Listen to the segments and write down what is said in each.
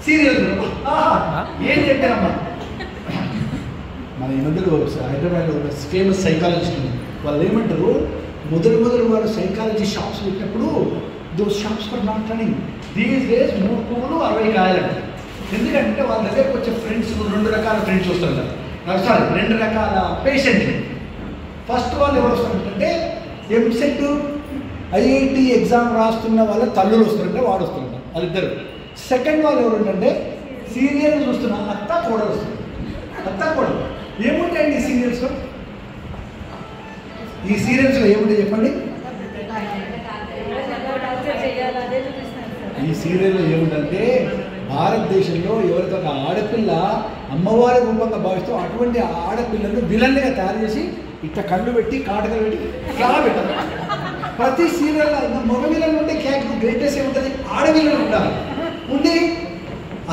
Serial ఏం చెప్పారమ్మా. మన ఈ మధ్యలో హైదరాబాద్లో ఫేమస్ సైకాలజిస్ట్ ఉంది. వాళ్ళు ఏమంటారు, మొదలు వాళ్ళు సైకాలజీ షాప్స్ పెట్టినప్పుడు those shops for not running these days 3 పువ్వులు 60 కాయలంట. ఎందుకంటే వాళ్ళ దగ్గరకు వచ్చే ఫ్రెండ్స్ 2 రకాల ఫ్రెండ్స్ వస్తారు. సారీ 2 రకాల పేషెంట్. ఫస్ట్ వాళ్ళు ఎవరు వస్తారంటే ఎంసెట్ ఐఐటి ఎగ్జామ్ రాస్తున్న వాళ్ళ తల్లులు వస్తారంటే వాడు వస్తారంట, వాళ్ళిద్దరు. సెకండ్ వాళ్ళు ఎవరంటే సీరియల్ చూస్తున్న అత్త కోడలు వస్తుంది. అత్త కోడలు ఏముంటాయండి ఈ సీరియల్స్లో? ఈ సీరియల్స్లో ఏముంటాయి చెప్పండి? ఈ సీరియల్లో ఏమిటంటే భారతదేశంలో ఎవరితో ఒక ఆడపిల్ల అమ్మవారి రూపంగా భావిస్తూ అటువంటి ఆడపిల్లను విలన్గా తయారు చేసి ఇట్లా కళ్ళు పెట్టి కాటకలు పెట్టి చాలా పెట్టారు. ప్రతి సీరియల్లో మగ విలన్ ఉంటే క్యాక్ గ్రేటెస్ట్ ఏముంటుంది, ఆడవిలన్ ఉండాలి. ఉండి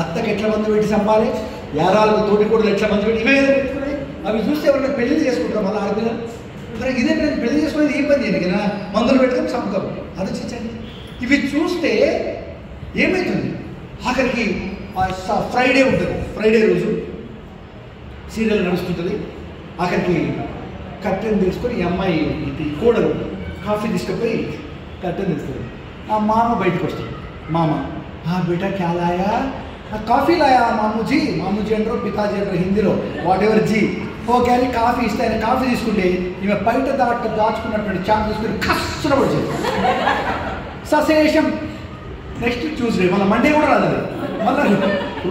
అత్తకి ఎట్లా మందు పెట్టి చంపాలి, యారాలకు తోటి కూడా ఎట్లా మందు పెట్టి ఇవే పెట్టుకున్నాయి. అవి చూస్తే ఎవరైనా పెళ్లి చేసుకుంటారు మళ్ళీ ఆడపిల్లలు. మరి ఇదే పెళ్లి చేసుకునేది ఏ పని చేయను కదా, మందులు పెట్టుకొని చంపుతారు. ఆలోచించండి. ఇవి చూస్తే ఏమవుతుంది? ఆఖరికి ఫ్రైడే ఉంటుంది, ఫ్రైడే రోజు సీరియల్ నడుస్తుంటుంది. ఆఖరికి కట్టెన్ తీసుకొని ఈ అమ్మాయి కోడలు కాఫీ తీసుకుపోయి కట్టెన్ తీస్తుంది. ఆ మామ బయటకు వస్తాడు. మామ బేటా క్యా లాయా, కాఫీ లాయా మామూజీ. మామూజీ అంటారు, పితాజీ అంటారు హిందీలో, వాట్ ఎవర్ జీ. ఓకే అని కాఫీ ఇస్తే ఆయన కాఫీ తీసుకుంటే ఈమె బయట దాచుకున్నటువంటి చాక్ తీసుకుని కష్టం వచ్చేది. సశేషం. నెక్స్ట్ ట్యూస్డే మళ్ళీ మండే కూడా రాదు. మళ్ళీ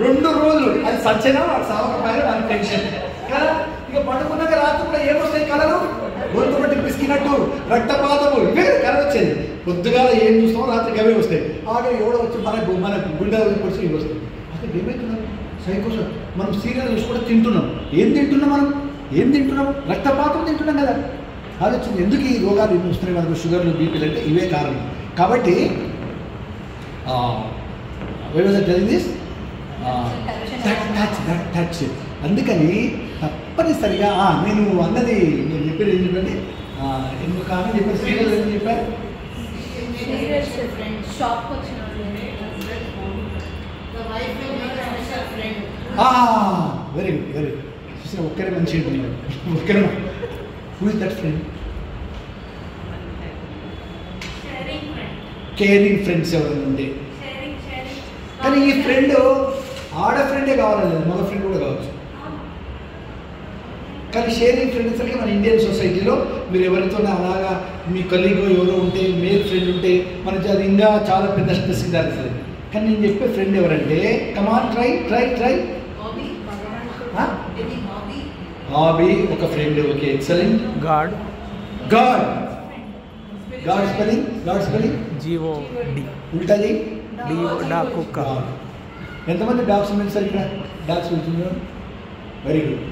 2 రోజులు అది సచ్చైనా వాడు సావకపోయినా దాని టెన్షన్ కదా. ఇక పడుకున్నాక రాత్రి కూడా ఏమొస్తాయి కళలు? గొంతు బట్టి పిసికినట్టు, రక్తపాతము, ఇవే కళ వచ్చేది. పొద్దుగాల ఏం చూస్తామో రాత్రికి అవే వస్తాయి. ఆఖరి ఎవడో వచ్చి మన గుండె వచ్చి ఇవి వస్తాయి. అసలు ఏమవుతున్నారు సైకోసం? మనం సీరియల్ చూసి కూడా తింటున్నాం. ఏం తింటున్నాం మనం? ఏం తింటున్నాం? రక్తపాతం తింటున్నాం కదా. ఆలోచన ఎందుకు ఈ రోగాలు ఇవి వస్తున్నాయి మనకు, షుగర్లు, బీపీలు అంటే ఇవే కారణం. కాబట్టి అందుకని తప్పనిసరిగా నేను అన్నది నేను చెప్పేది ఏం చెప్పండి, ఎందుకు కానీ చెప్పాను సీరియల్ ఏం చెప్పారు? Very good, very good. చూసిన ఒక్కరే మంచి ఒక్కరే. Who is that friend? Caring friends ఎవరైనా ఉంటే. కానీ ఈ ఫ్రెండ్ ఆడ ఫ్రెండే కావాలని మగ ఫ్రెండ్ కూడా కావచ్చు. కానీ షేరింగ్ ఫ్రెండ్స్ అంటే మన ఇండియన్ సొసైటీలో మీరు ఎవరితో అలాగా మీ కలీగ్ ఎవరో ఉంటే, మేల్ ఫ్రెండ్ ఉంటే మనకి అది ఇంకా చాలా పెద్ద స్ట్రెస్సింగ్ జరుగుతుంది. కానీ నేను చెప్పే ఫ్రెండ్ ఎవరంటే, కమాన్ ట్రై ట్రై ట్రై. హాబీ ఒక friend. Okay, excellent. God. God. God spelling, God spelling GOD. ఉల్టా చేయి. కుక్క. ఎంతమంది డాగ్స్ ఉన్నారు సార్ ఇక్కడ? డాగ్స్ పెంచుతున్నారు. Very good.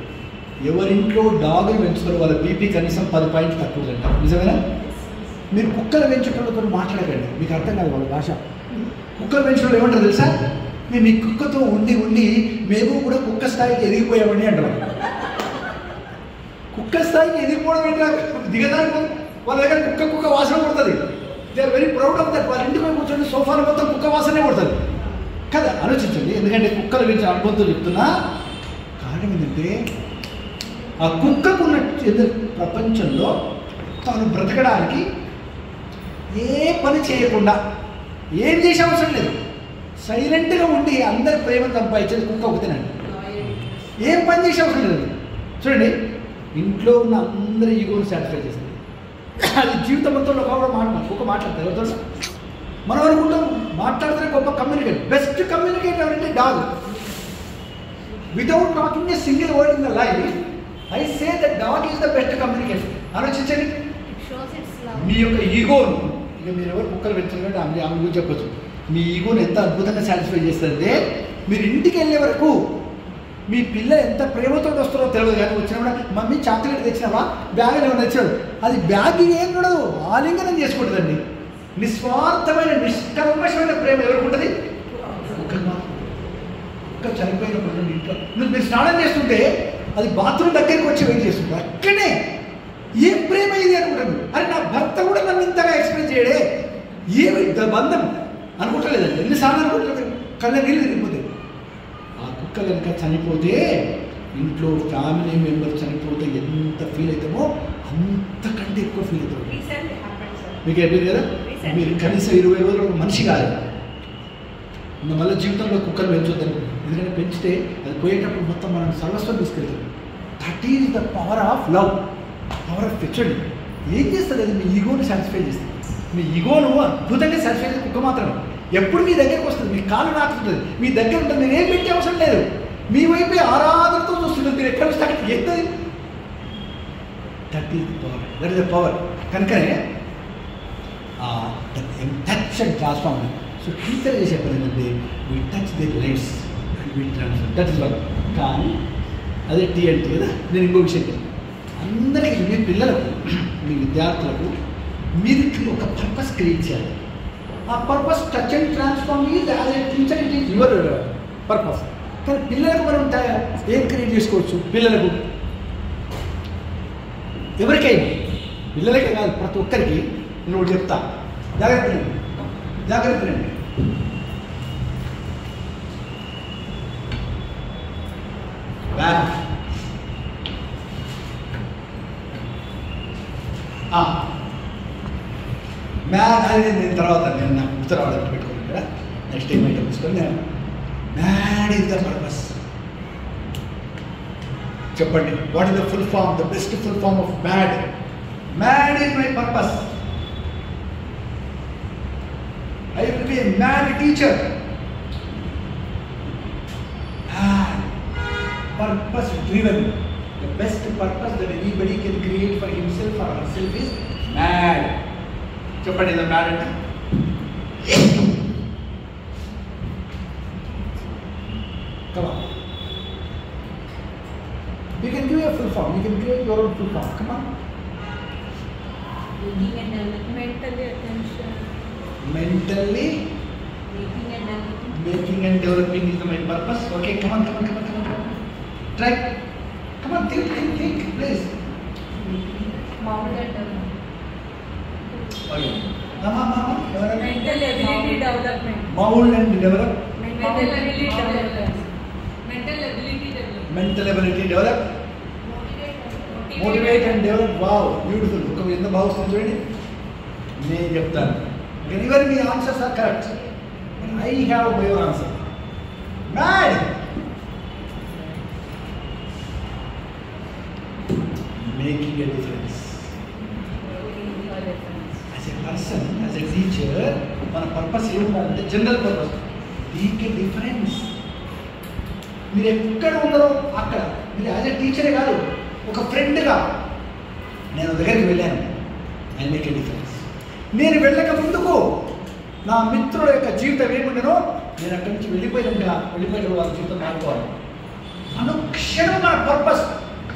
ఎవరింట్లో డాగులు పెంచుతారో వాళ్ళ బీపీ కనీసం 10 పాయింట్లు తక్కువ అంట. నిజమేనా? మీరు కుక్కలు పెంచుకోవడంతో మాట్లాడకండి, మీకు అర్థం కాదు వాళ్ళ భాష. కుక్కలు పెంచడం ఏమంటారు తెలుసా? మేము ఈ కుక్కతో ఉండి మేము కూడా కుక్క స్థాయికి ఎదిగిపోయామని అంటారు. కుక్క స్థాయికి ఎదిగిపోవడం ఏంటో దిగదానికి వాళ్ళ దగ్గర కుక్క వాసన పడుతుంది. They are very proud of that. వాళ్ళ ఇంటికి కూర్చొని సోఫాలో మొత్తం కుక్క వాసనే పడుతుంది కదా. ఆలోచించండి. ఎందుకంటే కుక్కలు పెంచిన అనుభవంతో చెప్తున్నా. కారణం ఏంటంటే ఆ కుక్కకున్న ప్రపంచంలో తాను బ్రతకడానికి ఏ పని చేయకుండా, ఏం చేసే అవసరం లేదు, సైలెంట్గా ఉండి అందరి ప్రేమ సంపాదించేది కుక్క ఒకతేనండి. ఏం పని చేసే అవసరం లేదు. చూడండి, ఇంట్లో ఉన్న అందరి ఈగోని సాటిస్ఫై చేస్తుంది. అది జీవితం మొత్తంలో కుక్క మాట్లాడతారు. ఎవరితో మనం అనుకుంటాం మాట్లాడితే గొప్ప కమ్యూనికేటర్, బెస్ట్ కమ్యూనికేటర్ అంటే dog. Without talking a single word in the life, I say that dog is the best communicator. ఆలోచించండి. మీ యొక్క ఈగోను, ఇక మీరు ఎవరు కుక్కలు పెంచుకుంటే ఆమె గురించి చెప్పచ్చు. మీ ఈగోను ఎంత అద్భుతంగా సాటిస్ఫై చేస్తుందంటే, మీరు ఇంటికి వెళ్ళే వరకు మీ పిల్ల ఎంత ప్రేమతో వస్తారో తెలియదు. కానీ వచ్చినప్పుడు మమ్మీ చాక్లెట్ తెచ్చినావా, బ్యాగ్ ఏమైనా తెచ్చాడు, అది బ్యాగ్ ఏం కూడా ఆలింగనం చేసుకుంటుందండి. నిస్వార్థమైన నిష్కల్మషమైన ప్రేమ ఎవరికి ఉంటుంది? కుక్క చనిపోయినప్పుడు ఇంట్లో మీరు స్నానం చేస్తుంటే అది బాత్రూమ్ దగ్గరికి వచ్చి వెయిట్ చేస్తుంటారు. అక్కడే ఏం ప్రేమ ఇది అనుకుంటాను. అరే నా భర్త కూడా నన్ను ఇంతగా ఎక్స్ప్లెయిన్ చేయడే, ఏమి బంధం అనుకుంటలేదండి. ఎన్నిసార్లు అనుకుంటున్నారు, కళ్ళ నీళ్ళు తిరిగిపోతాయి. కుక్క కనుక చనిపోతే, ఇంట్లో ఫ్యామిలీ మెంబర్ చనిపోతే ఎంత ఫీల్ అవుతామో అంతకంటే ఎక్కువ ఫీల్ అవుతాం. మీకు అయిపోయింది కదా, మీరు కనీసం 20 రోజులు ఒక మనిషి కాదు. మళ్ళీ జీవితంలో కుక్కలు పెంచొద్దని, ఎందుకంటే పెంచితే అది పోయేటప్పుడు మొత్తం మనం సర్వస్వం తీసుకెళ్తాం. That is the power of love, power of పెచ్చండి. ఏం చేస్తుంది అది? మీ ఈగోని సాటిస్ఫై చేస్తుంది. మీ ఈగోను అద్భుతంగా సాటిస్ఫై చేసే కుక్క మాత్రమే. ఎప్పుడు మీ దగ్గరకు వస్తుంది, మీ కాలు నాకుతుంది, మీ దగ్గర ఉంటుంది, మీరు ఏం పెట్టే అవసరం లేదు. మీ వైపు ఆరాధనతో చూస్తుంది. మీరు ఎక్కడ వస్తే అక్కడికి ఎత్తది. That is power, that is the power. కనుకనే touch and transform. So teacher చేసే పని ఏంటంటే we touch the lives and we transform. That is one. కానీ అదే టీఎన్టీ కదా. నేను ఇంకో విషయం చెప్తాను. అందరికీ మీ పిల్లలకు, మీ విద్యార్థులకు మీరు ఒక పర్పస్ క్రియేట్ చేయాలి. ఆ purpose touch and transform is as a teacher it is your purpose. కానీ పిల్లలకు మనం ఏం క్రియేట్ చేసుకోవచ్చు? పిల్లలకు ఎవరికైనా, పిల్లలకే కాదు ప్రతి ఒక్కరికి నేను ఒకటి చెప్తా. జాగ్రత్త జాగ్రత్త రండి. మ్యాన్ అనేది నేను తర్వాత నేను నాకు ఉత్తరాలు పెట్టుకున్నాను కదా, నెక్స్ట్ టైం ఐటమ్ తీసుకొని నేను మ్యాడ్ ఈజ్ ద పర్పస్. చెప్పండి, what is the full form, the best full form of mad? Mad is my purpose. I will be a mad teacher. Purpose driven. The best purpose that anybody can create for himself or herself is mad. Cheppandi the mad ante. Come on. You can give a full form. You can create your own full form. Come on. Leading and mentally attention. Mentally making and developing is my purpose. Okay, come on. Try. Come on, think, please. Mold and development. Okay. Mama. Mental ability development. Mold and develop. Mental ability development. Mental ability develop. Motivate and develop. Wow, beautiful. Look at the house చూడండి. నేను చెప్తాను. Even the answers are correct. I have my own answer. Mad. Making a difference. As a person, as a teacher, మన purpose ఏముందంటే general purpose. Make a difference. మీరు ఎక్కడ ఉన్నారో అక్కడ, మీరు యాజ్ ఎ టీచరే కాదు, ఒక ఫ్రెండ్గా నేను దగ్గరికి వెళ్ళాను. I make a difference. నేను వెళ్ళక ముందుకు నా మిత్రుల యొక్క జీవితం ఏముండనో నేను అక్కడి నుంచి వెళ్ళిపోయిన వాళ్ళ జీవితం మారుకోవాలి. అనుక్షణం నా purpose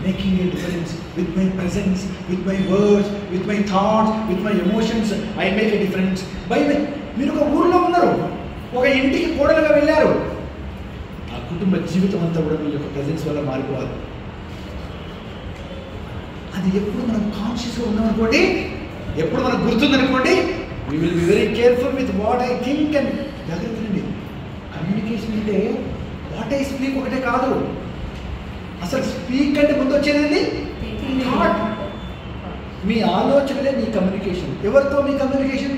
making a difference with my presence, with my words, with my thoughts, with my emotions. I make a difference by my. మీరు ఒక ఊరిలో ఉన్నారు, ఒక ఇంటికి కోడలుగా వెళ్ళారు, ఆ కుటుంబ జీవితం అంతా కూడా మీ యొక్క ప్రెజెన్స్ వల్ల మారిపోవాలి. అది ఎప్పుడు మనం కాన్షియస్గా ఉన్నామనుకోండి, ఎప్పుడు మనకు గుర్తుందనుకోండి, we will be very careful with what I think and. జాగ్రత్త అండి. కమ్యూనికేషన్ అంటే వాట్ ఐ స్పీక్ ఒకటే కాదు. అసలు స్పీక్ అంటే ముందు వచ్చేది థాట్. మీ ఆలోచనలే మీ కమ్యూనికేషన్. ఎవరితో మీ కమ్యూనికేషన్?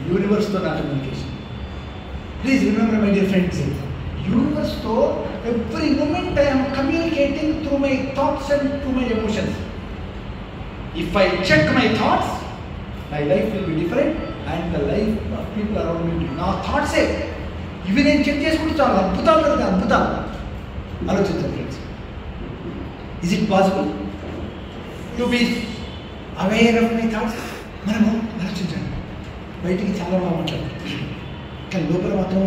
యూనివర్స్తో నా communication. Please remember my dear friends, యూనివర్స్తో every moment I am communicating through my thoughts and through my emotions. If I check my thoughts, my life will be different and the life of people around me will be. నా థాట్సే ఇవి నేను check చేసుకుంటే చాలా అద్భుతాలు కదా, అద్భుతాలు. ఆలోచించండి friends. Is it possible to be aware of my thoughts? మనము ఆలోచించండి. బయటికి చాలా బాగా మాట్లాడుతుంది, కానీ లోపల మాత్రం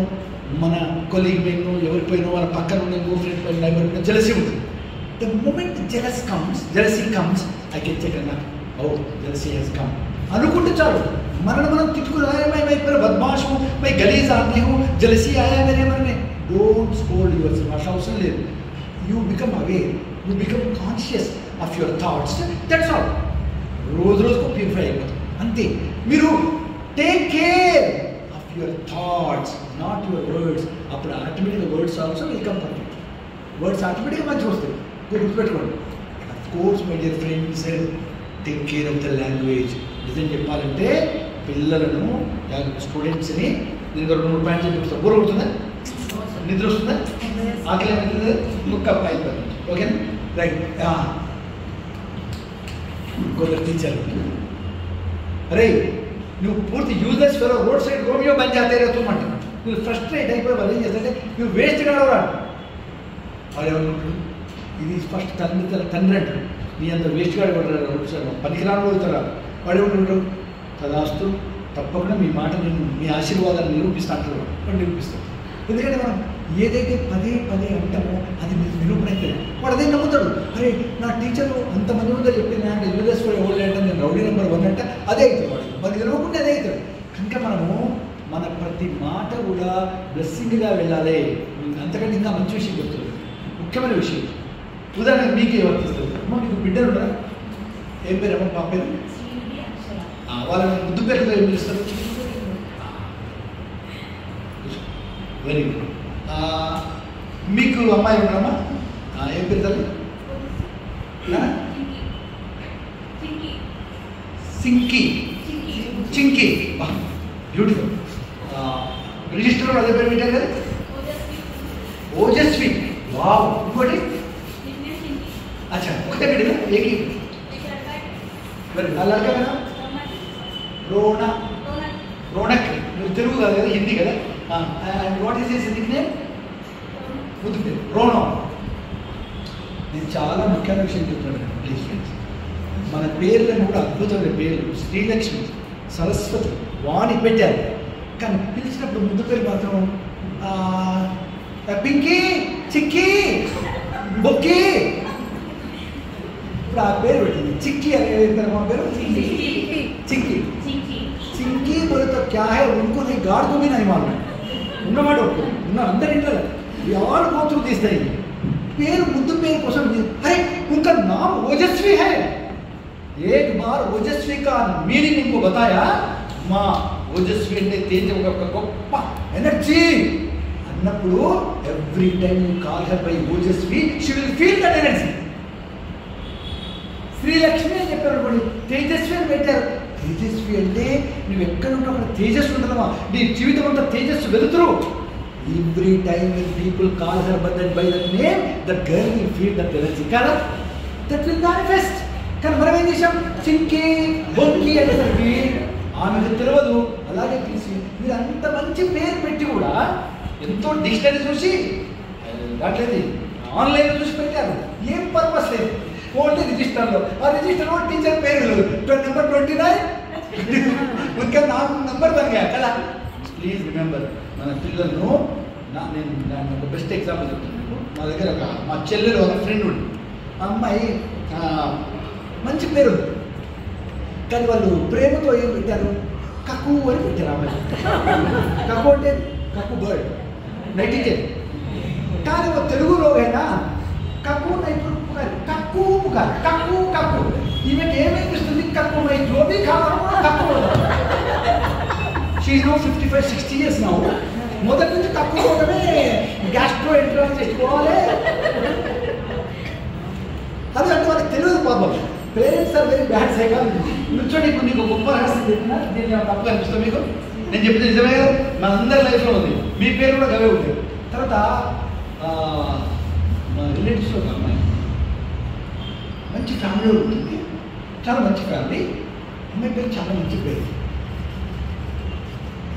మన కొలీగ్ పైన, ఎవరి పైన, మన పక్కన ఉన్న ఇంకో ఫ్రెండ్ పైన, నైబర్ పైన జెలసీ ఉంటుంది. The moment jealousy comes, I can check and oh, jealousy has come. అనుకుంటే చాలు, మనం తిట్టుకుని మై బద్మాష్ హూ, మై గలీజ్ ఆద్మీ హూ, jealousy ఆయా మేరే मन में. Don't scold yourself. అట్లా అవసరం లేదు. You become aware, you become conscious of your thoughts. That's all. రోజుకు ప్యూరిఫై అయిపోతుంది అంతే. మీరు take care of your thoughts, not your words. అప్పుడు ఆటోమేటిక్గా words also welcome perfect. Words ఆటోమేటిక్గా మంచిగా వస్తాయి. గుర్తుపెట్టుకోండి. Of course my dear friends, take care of the language. నిజం చెప్పాలంటే పిల్లలను, స్టూడెంట్స్ని నేను 2-3 పాయింట్స్ చూపిస్తాను. బోర్ కొడుతుందా? నిద్ర వస్తుందా? ఆకలి అవుతుందా? ముక్క అయిపోతుంది. ఓకేనా? రైట్. కొందరు టీచర్, అరే నువ్వు పూర్తి useless fellow, road side Romeo బంద్ చేస్తే రేమంట. నువ్వు ఫ్రస్ట్రేట్ అయిపోయి వాళ్ళు ఏం చేస్తారంటే నువ్వు వేస్ట్ కావరా వాడు ఏమనుకుంటాడు, ఇది ఫస్ట్ తండ్రి అంటాడు, నీ అంత వేస్ట్ కాడు పనికిరాను అవుతారా వాడు ఏమనుకుంటాడు, తదాస్తు తప్పకుండా మీ మాట నేను మీ ఆశీర్వాదాన్ని నిరూపిస్తా అంటారు. వాడు నిరూపిస్తాడు. ఎందుకంటే మనం ఏదైతే పదే పదే అంటామో అది మీరు నిరూపణ అయితే వాడు అదే నమ్ముతాడు. అరే నా టీచరు అంతమంది ముందో చెప్పింది అంటే యూఎస్ ఓల్డ్ అంటే నేను రౌడీ నెంబర్ 1 అంటే అదే అవుతాడు వాడు. మరి నిలవకుండా అదే అవుతాడు. కనుక మనము మన ప్రతి మాట కూడా బ్లెస్సింగ్గా వెళ్ళాలి. అంతకంటే ఇంకా మంచి విషయం చెప్తుంది, ముఖ్యమైన విషయం. ఉదాహరణకు మీకే వర్తిస్తుంది. అమ్మ మీకు బిడ్డలు ఉన్నారా? ఏం పేరు అమ్మ? పాప పేరు? వాళ్ళని ముద్దు పేరుతో ఏం పిలుస్తారు? Very good. మీకు అమ్మాయి ఉన్నారమ్మా? ఏం పేరు తల్లి? సింకి, చింకి. బ్యూటిఫుల్. రిజిస్టర్లో అదే పేరు పెట్టారు కదా, ఓజస్వి. వావ్. ఇంకోటి? అచ్చా ఒకటే పెట్టినా ఏకి మరి లड़का కదా రోనా, రోనక్. మీరు తెలుగు కాదు కదా, హిందీ కదా. And what is his Nick name? ముద్దు పేరు రోనో. నేను చాలా ముఖ్యమైన విషయం చెప్తున్నాను ప్లీజ్ ఫ్రెండ్స్. మన పేర్లను కూడా అద్భుతమైన పేర్లు, శ్రీలక్ష్మి, సరస్వతి, వాణి పెట్టారు. కానీ పిలిచినప్పుడు ముద్దు పేరు మాత్రం పింకీ, చిక్కీ, బొక్కీ. ఇప్పుడు ఆ పేరు పెట్టింది చిక్కీ అనే మా పేరు చిక్కీ. चिंकी बोले तो क्या है, उनको नहीं गाड़ को भी नहीं मालूम. ఉన్నమాట ఉన్న అందరి ఇంట్లో ఎవరు గోత్రు తీస్తాయి పేరు, ముద్దు పేరు కోసం. अरे उनका नाम ओजस्वी है. एक बार ओजस्वी का मीनिंग उनको बताया. మా ఓజస్వి అంటే తేజ, ఒక గొప్ప ఎనర్జీ అన్నప్పుడు every time you call her by Ojaswi, she will feel that energy. Srilakshmi అని చెప్పారు అనుకోండి, తేజస్వి అని పెట్టారు. తేజస్వి అంటే నువ్వు ఎక్కడ ఉంటావు అక్కడ తేజస్సు ఉంటుందమ్మా. నీ జీవితం అంతా తేజస్సు వెలుతురు. Every time when people call her by that name, that girl will feel that energy కదా, దట్ విల్ మేనిఫెస్ట్. కానీ మనం ఏం చేసాం, చింకి బొంకి అనేసరికి ఆమెకు తెలియదు. అలాగే తీసి మీరు అంత మంచి పేరు పెట్టి కూడా ఎంతో డిక్షనరీ చూసి రావట్లేదు, ఆన్లైన్లో చూసి పెట్టారు. ఏం పర్పస్ లేదు, ఓన్లీ రిజిస్టర్లో. ఆ రిజిస్టర్లో టీచర్ పేరు నెంబర్ 29 ఉనకా నామ్ నంబర్ బన్ గయా కదా. ప్లీజ్ రిమెంబర్, మన పిల్లలను నేను ఒక బెస్ట్ ఎగ్జాంపుల్ చెప్తాను. మా దగ్గర మా చెల్లెలు ఒక ఫ్రెండ్ ఉంది. ఆ అమ్మాయి మంచి పేరు ఉంది, కానీ వాళ్ళు ప్రేమతో ఏం పెట్టారు, కక్కు అని పెట్టారు. అమ్మాయి కక్కు అంటే కక్కు బర్డ్, నైటింగేల్. కానీ वो తెలుగు लोग है ना, కక్కు నైపురు పుకారు, కక్కు పుకారు, కక్కు కక్కు. ఈమెకి ఏమనిపిస్తుంది, కక్కు మై जो भी खाता हूं కక్కు. She is no 55-60 years now. మొదటి నుంచి కక్కు కోవడమే గ్యాస్ట్రో ఎంట్రన్స్ చేసుకోవాలి. అది అంటే వాళ్ళకి తెలియదు పాపం. Parents are very bad psychology. కూర్చోండి, ఇప్పుడు నీకు గొప్ప రహస్యం చెప్పినా నేను తప్పు అనిపిస్తాను మీకు. నేను చెప్తే నిజమే కదా, మనందరి లైఫ్లో ఉంది. మీ పేరు కూడా గవే ఉంది. తర్వాత మా రిలేటివ్స్లో ఒక అమ్మాయి మంచి ఫ్యామిలీలో ఉంటుంది, చాలా మంచి ఫ్యామిలీ. అమ్మాయి పేరు చాలా మంచి పేరు.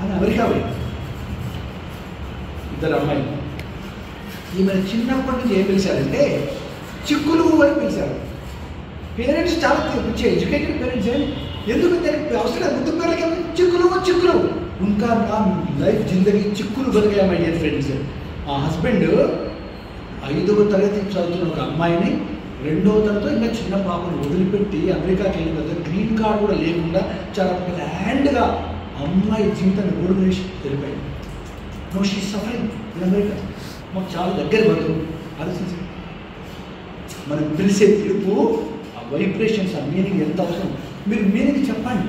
ఆమె అమెరికా పోయింది. ఇద్దరు అమ్మాయిలు. ఈమె చిన్నప్పటి నుంచి ఏం పిలిచారంటే చిక్కులు అని పిలిచారు. పేరెంట్స్ చాలా పిచ్చి ఎడ్యుకేటెడ్ పేరెంట్స్. ఎందుకు అవసరం ముద్దు పేర్లకి చిక్కులు చిక్కులు. ఇంకా నా లైఫ్ జిందగీ చిక్కులు బతికాయా మై డియర్ ఫ్రెండ్స్. ఆ హస్బెండ్ 5వ తరగతి చదువుతున్న ఒక అమ్మాయిని 2వ తరగతితో ఇంకా చిన్న పాపను వదిలిపెట్టి అమెరికాకి వెళ్ళిన తర్వాత గ్రీన్ కార్డు కూడా లేకుండా చాలా ప్లాండ్గా అమ్మాయి జీవితాన్ని ఓడివేసి వెళ్ళిపోయింది. No she suffering in America. మాకు చాలా దగ్గర బంధువు. ఆలోచించి మనం పిలిచే పిలుపు, ఆ వైబ్రేషన్స్, ఆ మీనింగ్ ఎంత అవసరం. మీరు మీనింగ్ చెప్పండి,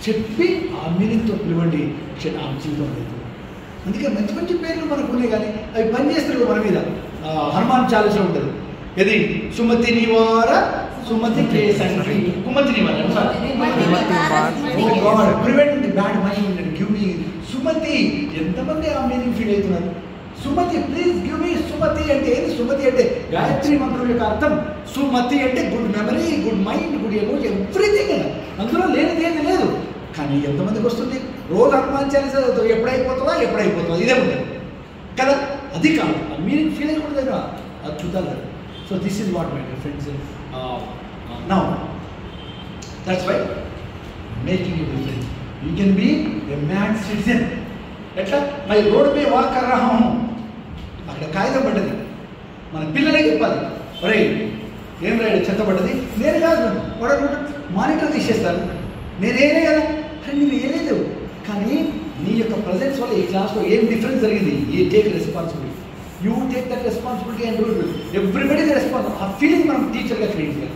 చెప్పి ఆ మీనింగ్తో పిలవండి. జీవితం లేదు. అందుకే మంచి మంచి పేర్లు మనకు ఉన్నాయి, కానీ అవి పనిచేస్తారు మన మీద. హనుమాన్ చాలీసా ఉంటుంది, ఇది సుమతి నివార సుమతి కేసంగి కుమతి నివార prevent bad mind and give me సుమతి. ఎంతమంది ఆ మీనింగ్ ఫీల్ అవుతున్నారు? సుమతి, ప్లీజ్ గివ్ మీ సుమతి అంటే ఏంటి? సుమతి అంటే గాయత్రి మంత్రం యొక్క అర్థం. సుమతి అంటే good memory, good mind, good emotion, everything. అందులో లేనిదేది లేదు. కానీ ఎంతమందికి వస్తుంది? రోజు హనుమాన్ చాలీసా ఎప్పుడైపోతుందా ఇదే ఉంటుంది కదా. అది కాదు, ఆ మీనింగ్ ఫీల్ అయ్యకూడదు కదా, అద్భుతాలు. So this is what my dear friends. Now that's why making you difference. You can be a mad citizen. ఎట్లా? మై రోడ్ పే వాక్ కర్ రహా హూం, అక్కడ కాగితం పడ్డది, మన పిల్లలే చెప్పాలి, ఒరే ఏం రాయడు చెత్త పడ్డది. నేను కాదు, వాడు మానిటర్ తీసేస్తాను, నేనేనే కదా. అరే నువ్వు వేయలేదు, కానీ నీ యొక్క ప్రజెన్స్ వల్ల ఈ క్లాస్లో ఏం డిఫరెన్స్ జరిగింది. A take responsibility, you take that responsibility and do it. Everybody response. ఆ ఫీలింగ్ మనం టీచర్గా క్రియేట్ చేయాలి.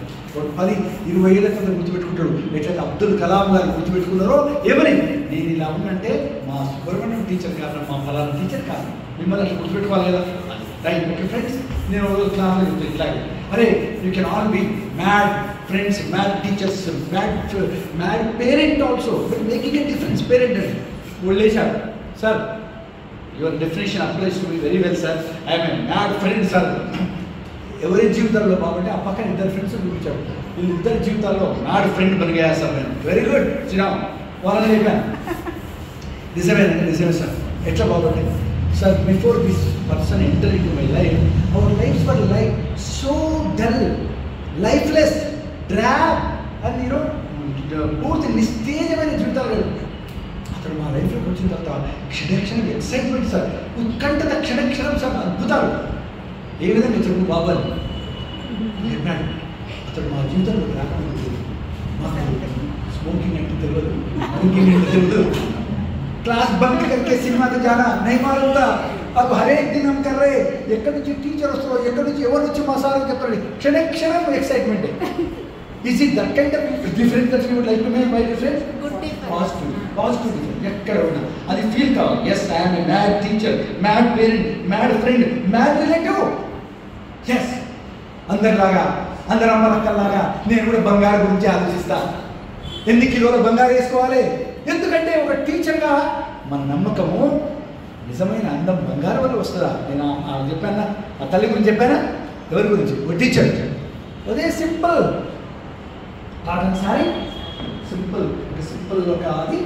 10-20 ఏళ్ళ క్రితం గుర్తుపెట్టుకుంటాడు. ఎట్లయితే అబ్దుల్ కలాం గారు గుర్తుపెట్టుకున్నారో ఏమని, నేను ఇలా ఉన్నంటే మా సుబ్రహ్మణ్యం టీచర్ కారణం, మా ఫలానా టీచర్ కారణం. మిమ్మల్ని అట్లా గుర్తుపెట్టుకోవాలి కదా. రైట్. ఓకే ఫ్రెండ్స్, నేను క్లాస్లో చెప్తాను ఇట్లాగే, అరే you can all be mad friends, mad teachers, mad parent also, but making a difference. Parent అంటే వదిలేశారు sir, your definition applies to me very well sir, I'm a mad friend sir. ఎవరి జీవితాల్లో బాగుంటే ఆ పక్కన ఇద్దరు ఫ్రెండ్స్ చూపించాడు, వీళ్ళిద్దరి జీవితాల్లో మ్యాడ్ ఫ్రెండ్ బనిగా సార్. నేను వెరీ గుడ్ శ్రీరామ్, వాళ్ళని చెప్పాను. నిజమే సార్. ఎట్లా బాగుంటాయి sir? Before this person enter in to my life, our lives were life so dull, lifeless, drop and you know పూర్తి నిస్తేజమైన జీవితాలు. అతను మా లైఫ్లోకి వచ్చిన తర్వాత క్షణక్షణం ఎక్సైట్మెంట్ సార్, ఉత్కంఠత క్షణక్షణం సార్, అద్భుతాలు. ఏ విధంగా చెప్పు బాబు అని చెప్పాడు. అతడు మా జీవితంలో రాకముందు మాకు స్మోకింగ్ అంటే తెలియదు, డ్రింకింగ్ అంటే తెలియదు, क्लास बंक करके सिनेमा को जाना नहीं मालूम था. अब हर एक दिन हम कर रहे, ఎక్కడి నుంచి టీచర్ వస్తారో, ఎక్కడి నుంచి ఎవరు వచ్చి మా సార్ చెప్తారు, క్షణక్షణం excitement. Is it that kind of difference that you would like to make my difference? Positive difference ఎక్కడ ఉన్నా అది ఫీల్ కావాలి. Yes, I'm a mad teacher, mad parent, mad friend, mad relative. Yes, అందరిలాగా, అందరు అమ్మలక్కల్లాగా నేను కూడా బంగారు గురించి ఆలోచిస్తా. ఎన్ని కిలోల బంగారు వేసుకోవాలి? ఎందుకంటే ఒక టీచర్గా మన నమ్మకము, నిజమైన అందం బంగారం వల్ల వస్తుందా? నేను చెప్పానా, ఆ తల్లి గురించి చెప్పానా? ఎవరి గురించి? ఒక టీచర్. అదే సింపుల్ కాటన్ సారీ, సింపుల్, ఒక సింపుల్ ఒక అది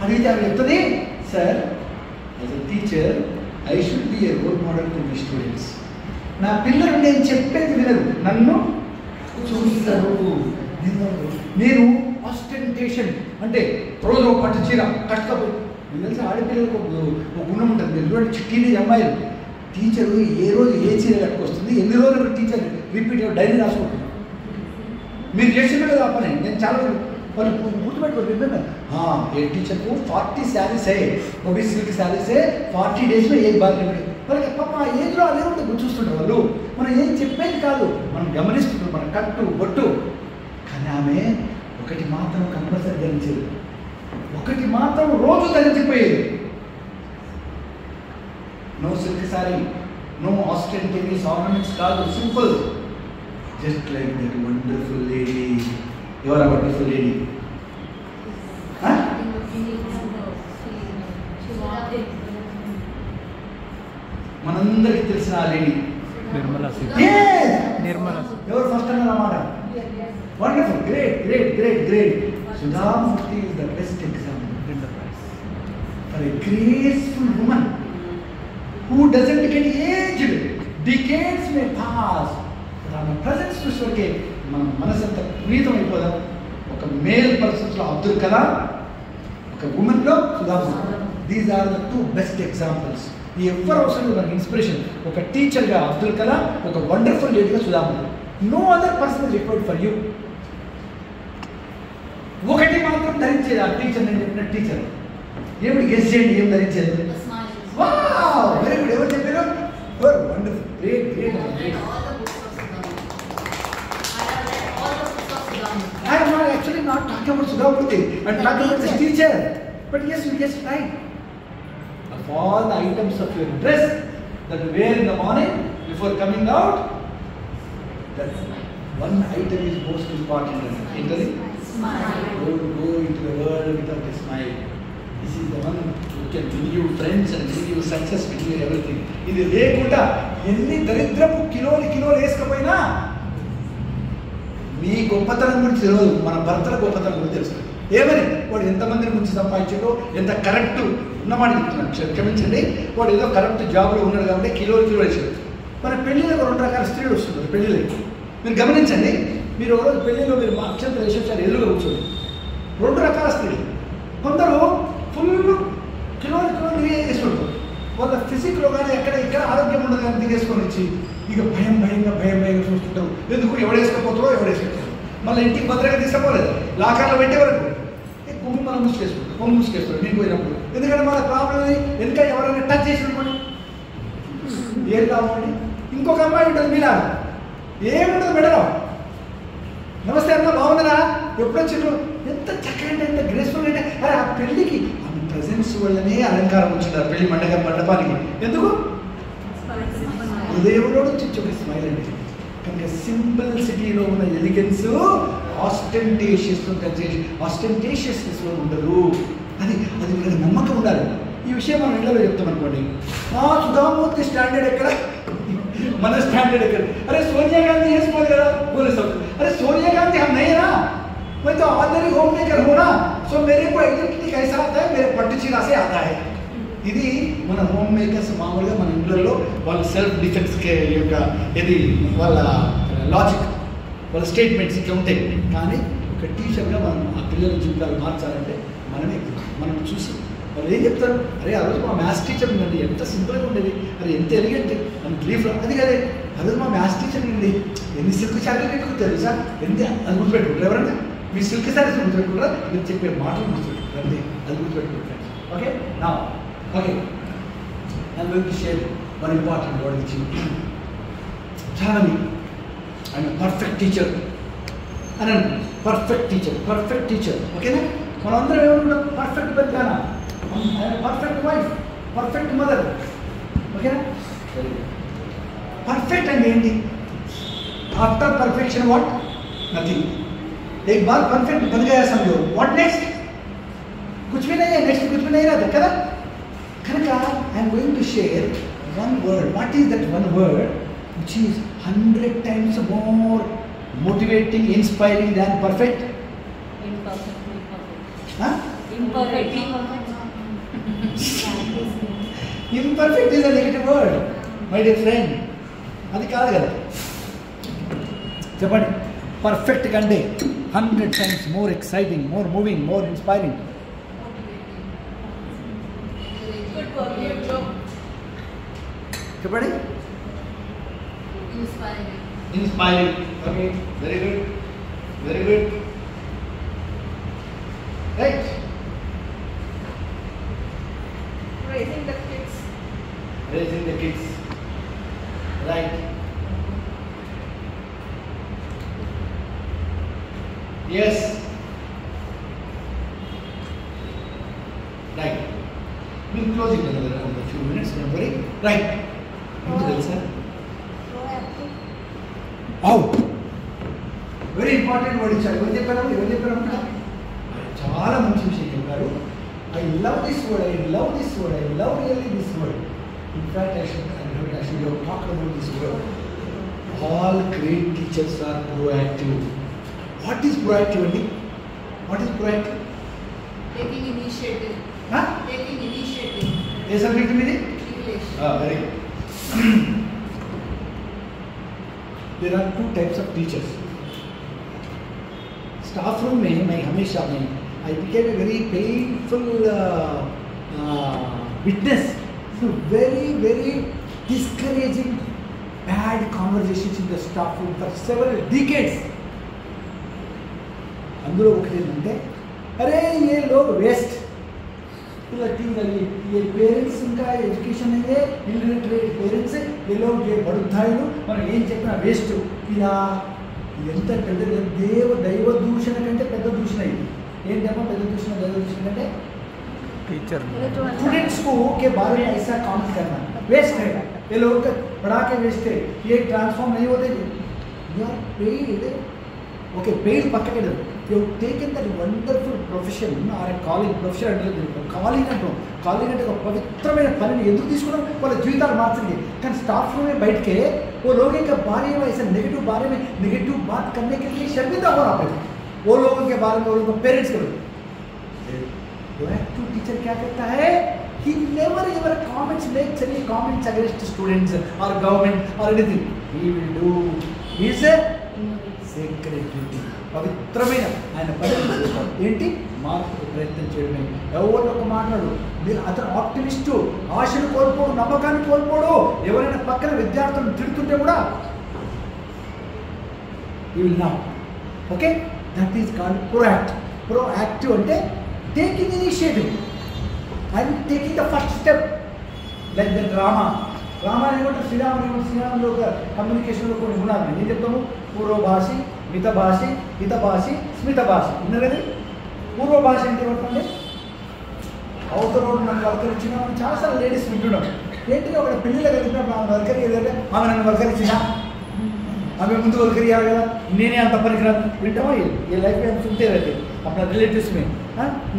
అడిగితే ఆమె చెప్తుంది, sir as a teacher I should be a role model to my students. నా పిల్లలు నేను చెప్పేది వినరు, నన్ను చూస్తారు. నేను ఆస్టెంటేషన్ అంటే రోజు ఒక పట్టు చీర కట్టుకపోయి, మీకు తెలిసి ఆడపిల్లలకు ఒక గుణం ఉంటుంది. మీరు చూడండి, టీనేజ్ అమ్మాయిలు టీచరు ఏ రోజు ఏ చీర కట్టుకొస్తుంది, ఎన్ని రోజులు టీచర్ రిపీట్ డైరీ రాసుకుంటుంది. మీరు చేసిన కదా పని. నేను చాలా వాళ్ళు గుర్తుపెట్టుకోండి, ఏ టీచర్కు 40 శారీస్ है, वो भी सिल्क శారీస్ है, 40 days में एक बार रिपीट. వాళ్ళకి పాప ఆ ఏజ్లో అదే ఉంటుంది, గుర్తుంటుంటారు వాళ్ళు. మనం ఏం చెప్పేది కాదు, మనం గమనిస్తుంటాం, మన కట్టు బొట్టు. కానీ ఆమె ఒకటి మాత్రం కంపల్సరీ ధరించేది, ఒకటి మాత్రం రోజు ధరించిపోయేది. No silk sari, no ostentatious ornaments కాదు, simple, just like that wonderful lady. ఎవరు ఆ వండర్ఫుల్ లేడీ? మనందరికీ తెలిసిన ఆ లేడీ నిర్మలా. ఎవరు ఫస్ట్ అన్నారు అన్నమాట? Wonderful, great great great great. Sudha Murty is the best example for a graceful woman who doesn't get aged. Decades may pass, but ఆమె presence చూసే మన మనసంతా ప్రీతం అయిపోదాం. ఒక మేల్ పర్సన్స్లో అబ్దుల్ కలాం, ఒక ఉమెన్లో Sudha Murty. These are the 2 best examples. ఈ ఎవరు అవసరం లేదు మనకి ఇన్స్పిరేషన్. ఒక టీచర్గా అబ్దుల్ కలాం, ఒక wonderful లేడీగా Sudha Murty. No other person is required for you. ఒకటి మాత్రం ధరించేది ఆ టీచర్. నేను చెప్పిన టీచర్ ఏమిటి గెస్ చేయండి, ఏం ధరించేది? Very good. ఎవరు చెప్పారు? Wonderful, great great great. I am not actually not talking about Sudhamurti. I am talking about this teacher. But yes, you just right. Of all the items of your dress that you wear in the morning before coming out, that one item is most important. Italy, don't go into the world without a smile. This is the one who can bring you friends and bring you success, bring you everything. ఇది లేకుండా ఎన్ని దరిద్రపు కిలోలు వేసుకపోయినా మీ గొప్పతనం గురించి తెలియదు, మన భర్తల గొప్పతనం గురించి తెలుస్తుంది. ఏమని వాడు ఎంతమందిని గురించి సంపాదించాడో, ఎంత కరెక్ట్ ఉన్నమాట చెప్తున్నాను, క్షమించండి. వాడు ఏదో కరెక్ట్ జాబ్లో ఉన్నాడు కాబట్టి కిలోలు వేసాడు. మన పెళ్ళిళ్ళకు 2 రకాల స్త్రీలు వస్తున్నారు పెళ్ళిళ్ళకి. మీరు గమనించండి, మీరు ఒకరోజు పెళ్ళిలో మీరు మా అక్షంతలు వేసేసారు, ఎదురుగా కూర్చోండి. 2 రకాల స్త్రీలు. కొందరు ఫుల్ కిలోలు వేసుకుంటారు. వాళ్ళ ఫిజిక్లో కానీ ఇక్కడ ఆరోగ్యం ఉండదు కానీ దిగేసుకొని వచ్చి ఇక భయంగా చూస్తుంటారు. ఎందుకు ఎవడేసుకపోతారో ఎవడేసుకుంటారు. మళ్ళీ ఇంటికి భద్రంగా తీసుకపోలేదు, లాకర్లో పెట్టే వరకు కొమ్ము మనం మూసుకేస్తాడు నేను పోయినప్పుడు. ఎందుకంటే మన ప్రాబ్లం వెనుక ఎవరైనా టచ్ చేసి అనుకోండి ఏం కావాలి. ఇంకొక అమ్మాయి ఉంటుంది మీలాగా, ఏముంటుంది మెడలో, నమస్తే అన్న బాగుందరా, ఎప్పుడొచ్చిండ్రు, ఎంత చక్కగా అంటే ఎంత గ్రేస్ఫుల్ అంటే. అరే ఆ పెళ్ళికి ఆ ప్రజెన్స్ వల్లనే అలంకారం వచ్చింది ఆ పెళ్లి మండపానికి. ఎందుకు ఉదయంలో నుంచి ఒక స్మైల్ అండి. కనుక సింపుల్ సిటీలో ఉన్న ఎలిగెన్స్ ఆస్టెంటేషియస్నెస్లో ఉండదు. అది మనకి నమ్మకం ఉండాలి. ఈ విషయం మనం ఇళ్ళలో చెప్తాం అనుకోండి, సుధామూర్తి స్టాండర్డ్ ఎక్కడ, మన స్టాండర్డ్ ఎక్కడ. అరే సోనియా గాంधी వేసుకోవాలి కదా, बोले सब अरे सोनिया गांधी हम नहीं है ना, मैं तो ऑर्डिनरी होम मेकर हूँ ना, सो मेरे को आइडेंटिटी कैसा आता है, मेरे पट्టు చీర से आता है. ఇది మన హోమ్ మేకర్స్ మామూలుగా మన ఇంట్లో వాళ్ళ సెల్ఫ్ డిఫెన్స్కి యొక్క ఇది వాళ్ళ లాజిక్, వాళ్ళ స్టేట్మెంట్స్ ఇట్లా ఉంటాయి. కానీ ఒక టీచర్గా మనం ఆ పిల్లల జీవితాలు మార్చాలంటే మనం చూసి వాళ్ళు ఏం చెప్తారు, అరే ఆ రోజు మా మ్యాథ్స్ టీచర్ ఉందండి, ఎంత సింపుల్గా ఉండేది, అరే ఎంత ఎలిగెంట్ మన బ్రీఫ్లో, అది కదే ఆ రోజు మా మ్యాథ్స్ టీచర్ ఉండి ఎన్ని సిల్క్ శారీలు పెట్టుకుంటారు సార్, ఎంత అది గుర్తుపెట్టుకుంటారు. ఎవరన్నా మీ సిల్క్ శారీస్ గుర్తుపెట్టుకుంటారా, మీరు చెప్పే మాటలు గుర్తుపెట్టుకుంటారు, అంతే అది గుర్తుపెట్టుకుంటారు. ఓకే నా okay, I'm going to share one important word with you. Family. I'm a perfect teacher. And a perfect teacher. Okay na? మనందరం ఏమనుకుంటాం, పర్ఫెక్ట్ పెద్దనా, పర్ఫెక్ట్ వైఫ్, పర్ఫెక్ట్ మదర్. ఓకేనా? పర్ఫెక్ట్ అంటే ఏంటి? After perfection what? నథింగ్. एक बार perfect बन गया समझो, व्हाट नेक्स्ट? कुछ भी नहीं है, नेक्स्ट कुछ भी नहीं रहता కదా. కనుక I'm going to share one word. What is that one word which is 100 times more motivating, inspiring than perfect? Imperfect is a negative word, my dear friend. అది కాదు కదా. చెప్పండి, పర్ఫెక్ట్ కంటే 100 times more exciting, more moving, more inspiring. చెప్పండి, inspiring. Okay, very good. Right. Raising the kids. Right. Yes. Right. We'll close it another few minutes, don't worry. Right. Sir. Oh. Very important word is ఎవరు చెప్పారు చాలా మంచి విషయం చెప్పారు. I love this word. I love really this word. In fact, I should have talked about this word. All great teachers are proactive. What is proactive, Andy? What is proactive? Taking initiative. Huh? Taking initiative. Yes, subject meaning? English. Very good. There are 2 types of teachers. Staff room में मैं हमेशा I became a very painful witness to very discouraging bad conversations in the staff room for several decades. అందులో ఒకటి ఏంటంటే, అరే ये लोग waste, ये पेरेंट्स इनका एजुकेशन है, इलिटरेट पेरेंट्स, ये लोग ये బడుద్ధాయిలు, మనం ఏం చెప్పినా వేస్ట్. ఇలా ఎంత పెద్ద దైవ దూషణ కంటే పెద్ద దూషణ ఇది. ఏంటమ్మా పెద్ద దూషణ? దైవ దూషణ కంటే टीचर स्टूडेंट्स को के बारे में ऐसा कमेंट करना वेस्ट है। ये लोग पढ़ा के वेस्ट है, ये ट्रांसफॉर्म नहीं होते। You are paid, okay paid पक्का के you taken that wonderful profession or calling profession అంటే కాలింగ్ అంటాం। కాలింగ్ అంటే ఒక పవిత్రమైన పనిని ఎందుకు తీసుకున్నాం, వాళ్ళ జీవితాలు మార్చింది। కానీ స్టాఫ్ में बैठ के वो लोगों के बारे में ऐसा नेगेटिव बारे में नेगेटिव बात करने के लिए शर्मिंदा हो रहा है। वो लोगों के बारे में वो लोगों पेरेंट्स को प्रोएक्टिव टीचर क्या करता है, he never ever comments makes any comments against students or government or anything. He will do his sacred duty. పవిత్రమైన ఆయన పని ఏంటి, మార్పు ప్రయత్నం చేయడమే। ఎవరు ఒక మాట్లాడు మీరు అతను ఆప్టిమిస్టు, ఆశను కోల్పోడు, నమ్మకాన్ని కోల్పోడు। ఎవరైనా పక్కన విద్యార్థులను తిడుతుంటే కూడా he will not, okay, that is called proactive. Proactive అంటే taking initiative and taking the first step, like the drama ఏమంటే శ్రీరాములో ఒక కమ్యూనికేషన్లో కొన్ని గుణాలు ఏం చెప్తాము, పూర్వభాషి, మితభాషి, హితభాషి, స్మితభాషి ఉన్నది। పూర్వభాష అంటే ఏమంటే అవతల నన్ను వల్కరించిన చాలాసార్లు లేడీస్ వింటున్నాం, ఏంటి ఒక పిల్లలు కలిగినప్పుడు ఆమె వల్కరియాలంటే ఆమె నన్ను వల్కరించిన, ఆమె ముందు వల్కరియాలి కదా, నేనే అంత పనికిరాను వింటామా, ఏ లైఫ్ में सुनते रहते अपना रिलेटिव्स में,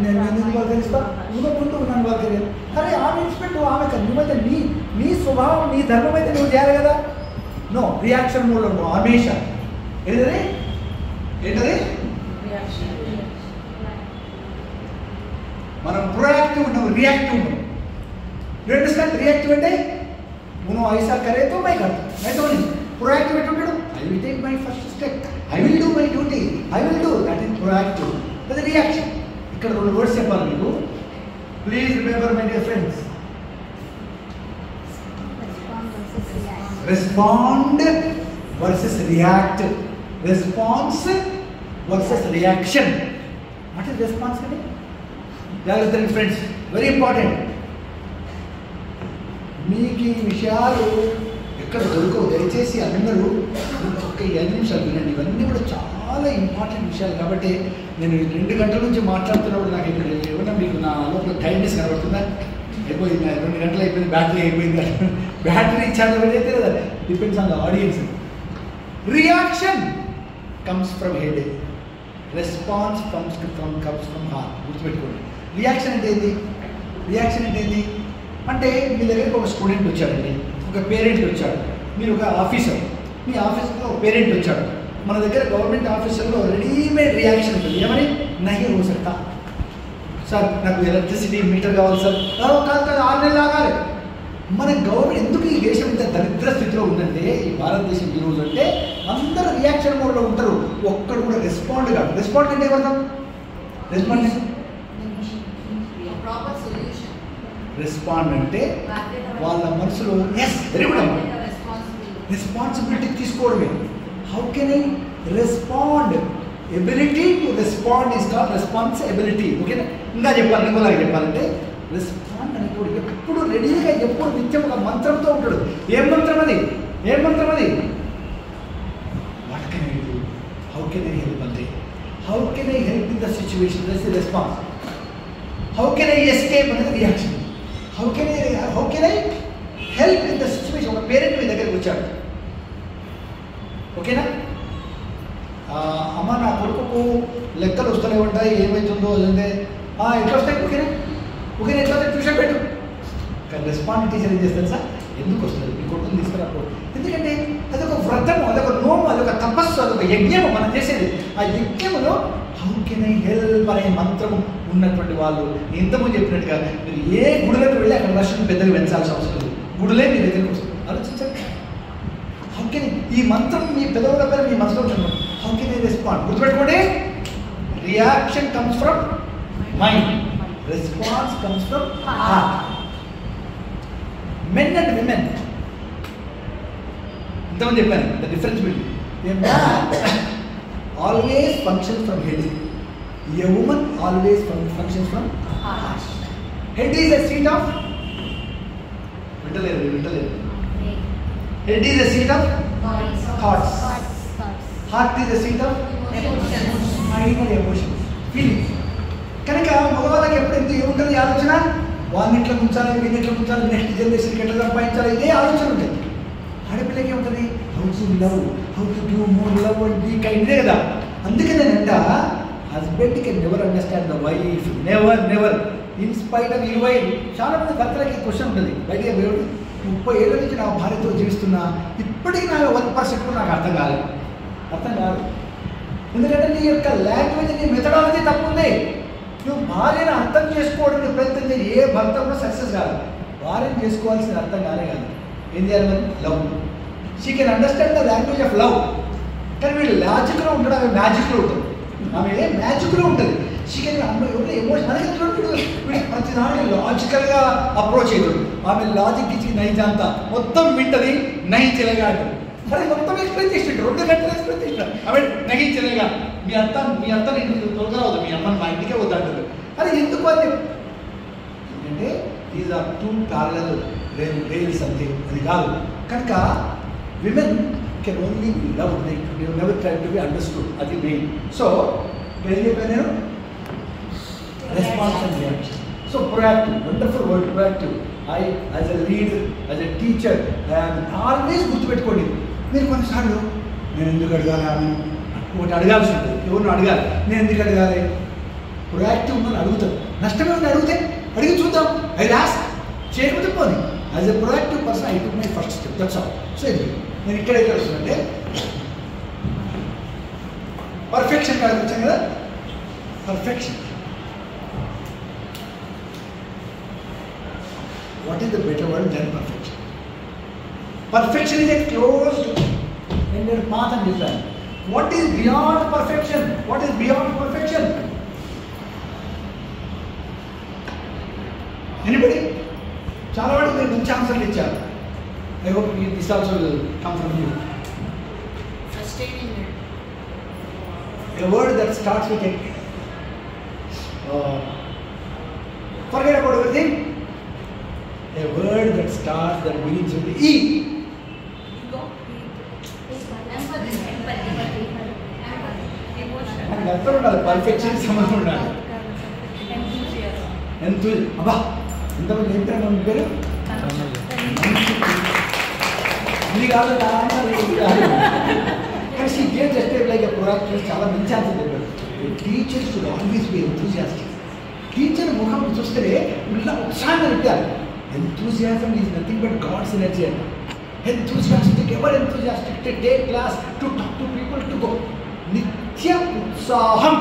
నేను ఎందుకు వల్కరిస్తా, నువ్వు ముందు నన్ను వల్కరియాలి, అరే ఆమె ఇన్స్పెక్ట్ ఆమె నువ్వైతే నీ స్వభావం నీ ధర్మం అయితే నువ్వు చేయాలి కదా। నో రియాక్షన్ మోడ్లో నువ్వు హమేషా ఏంటది మనం ప్రొయాక్టివ్ ఉన్నాం, రియాక్టివ్ ఉన్నాం। యూ అండర్స్టాండ్, రియాక్టివ్ అంటే నువ్వు ఐసా करे तो मैं करता, मैं तो नहीं। proactive ఎట్లుంటాడు, I will take my first step, I will do my duty, I will do, that is proactive. అది రియాక్షన్। ఇక్కడ రెండు వర్డ్స్ చెప్పాలి మీకు, please remember my dear friends, respond versus react, response versus reaction. What is response అంటే జాగ్రత్త friends, very important. మీకు ఈ విషయాలు ఎక్కడ దొరకవు, దయచేసి అందరూ ఒక 5 నిమిషాలు వినండి। ఇవన్నీ కూడా చాలా ఇంపార్టెంట్ విషయాలు కాబట్టి నేను 2 గంటల నుంచి మాట్లాడుతున్నప్పుడు నాకు ఇక్కడ ఏమన్నా మీకు నా లోపల టైమ్నెస్ కనబడుతుందా, అయిపోయింది 2 గంటలు అయిపోయింది, బ్యాటరీ అయిపోయింది, బ్యాటరీ ఛార్జ్ అయితే కదా, depends on the audience. Reaction comes from head, response comes from heart, గుర్తుపెట్టుకోండి। రియాక్షన్ అంటే ఏంటి, రియాక్షన్ అంటే ఏంటి అంటే మీ దగ్గరికి ఒక స్టూడెంట్ వచ్చాడండి, ఒక పేరెంట్ వచ్చాడు, మీరు ఒక ఆఫీసర్, మీ ఆఫీస్లో ఒక పేరెంట్ వచ్చాడు। మన దగ్గర గవర్నమెంట్ ఆఫీసర్లో రెడీమేడ్ రియాక్షన్ ఉంటుంది, ఏమని నహీ హో సక్తా సార్, నాకు ఎలక్ట్రిసిటీ మీటర్ కావాలి సార్, కాదు 6 నెలలు ఆగాలి। మన గవర్నమెంట్ ఎందుకు ఈ దేశం ఇంత దరిద్ర స్థితిలో ఉందంటే, ఈ భారతదేశం ఈరోజు అంటే అందరూ రియాక్షన్ మోడ్లో ఉంటారు, ఒక్కడు కూడా రెస్పాండ్ కాదు। రెస్పాండ్ అంటే ఏమర్థం, రెస్పాండ్ రెస్పాండ్ అంటే వాళ్ళ మనసులో ఎస్ వెరీ గుడ్ అమ్మా రెస్పాన్సిబిలిటీ తీసుకోవడమే। How can I respond, ability to respond is called responsibility, ఓకేనా। ఇంకా చెప్పాలి, ఇంకోలాగా చెప్పాలంటే రెస్పాండ్ అనేప్పుడు ఎప్పుడు రెడీగా, ఎప్పుడు నిత్యం ఒక మంత్రంతో ఉంటాడు। ఏం మంత్రం అది, ఏం మంత్రం అది, what can I do, how can I help అంటే, how can I help in the situation, that's the response. How can I escape అనేది reaction. How can I help in the situation, ఒక పేరెంట్ మీ దగ్గరికి వచ్చాడు, ఓకేనా, అమ్మ నా కొడుకుకు లెక్కలు వస్తూనే ఉంటాయి, ఏమవుతుందో అదంటే ఎట్లా వస్తాయి, ఓకేనా ఓకేనా ఎట్లా వస్తాయి ట్యూషన్ పెట్టు। కానీ రెస్పాండ్ టీచర్ ఏం చేస్తారు సార్, ఎందుకు వస్తుంది మీ కొడుకుని తీసుకురాకపో, ఎందుకంటే అదొక వ్రతము, అదొక నోము, అదొక తపస్సు, అదొక యజ్ఞము మనం చేసేది। ఆ యజ్ఞములో హౌ కెన్ ఐ హెల్ప్ అనే మంత్రము ఉన్నటువంటి వాళ్ళు ఇంతకుముందు చెప్పినట్టుగా మీరు ఏ గుడిలోకి వెళ్ళి అక్కడ వర్షం పెద్దగా పెంచాల్సిన అవసరం లేదు, గుడిలే మీ దగ్గరికి వస్తుంది। ఆలోచించండి, హౌ కెన్ ఈ మంత్రం మీ పెదవుల పైన మీ మనసులో ఉంటుంది, హౌ కెన్ ఐ రెస్పాండ్, గుర్తుపెట్టుకోండి। Reaction comes from mind, response comes from heart. Men and women ఇంతమంది చెప్పాను the difference between always function from head, a woman always functions from heart. Head is a seat of mental. Head is a seat of thoughts. Heart is a seat of final emotions, feelings. కనుక మగవాళ్ళకి ఎప్పుడు ఎంత ఏముంటుంది ఆలోచన, వాళ్ళని ఇట్లా ఉంచాలి, వీళ్ళని ఇట్లా ఉంచాలి, నెక్స్ట్ జనరేషన్కి ఎట్లా సంపాదించాలి, ఇదే ఆలోచన ఉంటుంది. ఆడపిల్లకి ఏముంటుంది, how to love, how to do more love and be kind, ఇదే కదా. అందుకే నేనంట husband can never understand the wife, never in spite of 20. చాలా మంది భర్తలకి క్వశ్చన్ ఉంటుంది బయట, 30 ఏళ్ళ నుంచి నా భార్యతో జీవిస్తున్నా, ఇప్పటికీ నా 1% కూడా నాకు అర్థం కాదు. ఎందుకంటే నీ యొక్క లాంగ్వేజ్, నీ మెథడాలజీ తప్పుంది. నువ్వు భార్యను అర్థం చేసుకోవడానికి ప్రయత్నం చేయి, ఏ భర్త కూడా సక్సెస్ కాదు. భార్యను చేసుకోవాల్సిన అర్థం కాదు. ఏం చేయాలి మరి? Love. She can understand the language of love. కానీ వీడు లాజిక్లో ఉంటాడు, ఆమె మ్యాజిక్లో ఉంటుంది. ఆమె మ్యాజిక్లో ఉంటుంది. షీ కెన్ ఎవరు ఎమోషన్ అనేది చూడండి, వీడు ప్రతి దానికి లాజికల్గా అప్రోచ్ అవుతాడు. ఆమె లాజిక్ ఇచ్చి నైజంతా మొత్తం వింటది, నై చెలగా అంటాడు. మరి మొత్తం ఎక్స్ప్లెయిన్ చేసిండు, 2 గంటలు ఎక్స్ప్లెయిన్ చేసినాడు. ఆమె నగి చెలగా, మీ అత్త ఇంటికి తొలగరావద్దు, మీ అమ్మని మా ఇంటికే వద్దంటారు. అది ఎందుకు అని అంటే దీస్ ఆర్ 2 parallel rails అంతే, అది కాదు. కనుక women can only love, they never try to be understood, అది మెయిన్. సో ఏం చెప్పాను నేను? Response and reaction. So proactive, wonderful word proactive. As a leader, as a teacher, always గుర్తుపెట్టుకోండి. మీరు కొన్నిసార్లు నేను ఎందుకు అడగాలి, ఆమె ఒకటి అడగాల్సి ఉంటుంది, ఎవరిని అడగాలి, నేను ఎందుకు అడగాలి? ప్రొయాక్టివ్ ఉన్నది అడుగుతాం, నష్టమే ఉంది అడిగితే, అడిగి చూద్దాం, ఐ రాస్ చేయకపోతే పోనీ. As a proactive person I took my first step, that's all. So ఇది నేను ఇక్కడ వస్తుందంటే పర్ఫెక్షన్ కాదు, వచ్చాను కదా. Perfection, what is the better word than perfection? Perfection is a closed-ended path and design. What is beyond perfection? What is beyond perfection? Anybody? చాలా వాటికి మీరు మంచి ఆన్సర్లు ఇచ్చారు. I hope this also will come from you. Sustaining it. A word that starts with a forget about everything. A word that starts, that begins with E. Ego. Empathy. Emotion. మనకి అర్థం ఉండాలి, perfection సంబంధం ఉండాలి. అబ్బా ఇంతమంది ఏం పేరు మీ పేరు? ఇది కాదు, కానీ she gave just like a product. చాలా మంచి ఆన్సర్ చెప్పారు. Teachers should always be enthusiastic. Teacher ముఖం చూస్తే ఉత్సాహంగా పెట్టారు. Enthusiasm is nothing but God's energy. Enthusiastic, ever enthusiastic to take class, to talk to people, to go. నిత్య ఉత్సాహం.